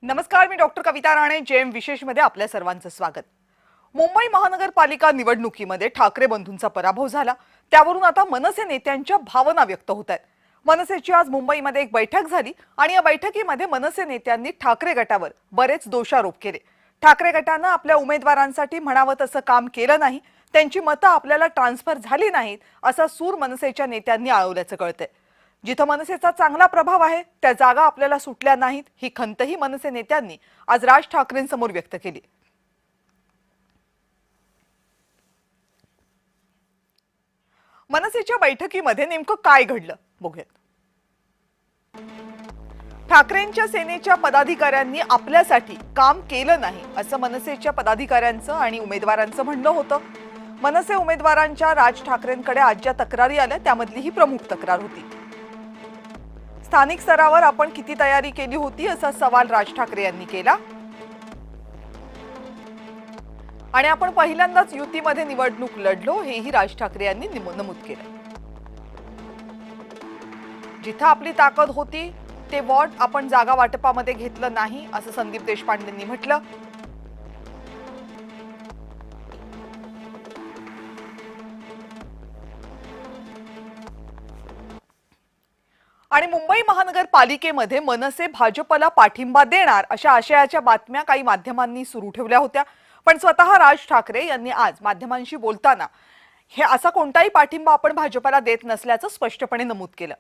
नमस्कार, मी डॉक्टर कविता राणे. जेएम विशेष मध्ये आपल्या सर्वांचं स्वागत. मुंबई महानगरपालिका निवडणुकीमध्ये ठाकरे बंधूंचा पराभव झाला. त्यावरून आता मनसे नेत्यांच्या भावना व्यक्त होत आहेत. मनसेची आज मुंबईमध्ये एक बैठक झाली आणि या बैठकीमध्ये मनसे नेत्यांनी ठाकरे गटावर बरेच दोषारोप केले. ठाकरे गटानं आपल्या उमेदवारांसाठी म्हणावं तसं काम केलं नाही, त्यांची मतं आपल्याला ट्रान्सफर झाली नाहीत असा सूर मनसेच्या नेत्यांनी आळवल्याचं कळतंय. जिथं मनसेचा चांगला प्रभाव आहे त्या जागा आपल्याला सुटल्या नाहीत, ही खंतही मनसे नेत्यांनी आज राज ठाकरेंसमोर व्यक्त केली. मनसेच्या बैठकीमध्ये नेमकं काय घडलं बघूयात. ठाकरेंच्या सेनेच्या पदाधिकाऱ्यांनी आपल्यासाठी काम केलं नाही असं मनसेच्या पदाधिकाऱ्यांचं आणि उमेदवारांचं म्हणणं होतं. मनसे उमेदवारांच्या राज ठाकरेंकडे आज ज्या तक्रारी आल्या त्यामधली ही प्रमुख तक्रार होती. स्थानिक स्तरावर आपण किती तयारी केली होती असा सवाल राज ठाकरे यांनी केला आणि आपण पहिल्यांदाच युतीमध्ये निवडणूक लढलो हेही राज ठाकरे यांनी नमूद केलं. जिथं आपली ताकद होती ते वॉर्ड आपण जागा वाटपामध्ये घेतलं नाही असं संदीप देशपांडेंनी म्हटलं. आणि मुंबई महानगरपालिकेमध्ये मनसे भाजपला पाठिंबा देणार अशा आशयाच्या बातम्या काही माध्यमांनी सुरू ठेवल्या होत्या, पण स्वतः राज ठाकरे यांनी आज माध्यमांशी बोलताना हे असा कोणताही पाठिंबा आपण भाजपला देत नसल्याचं स्पष्टपणे नमूद केलं.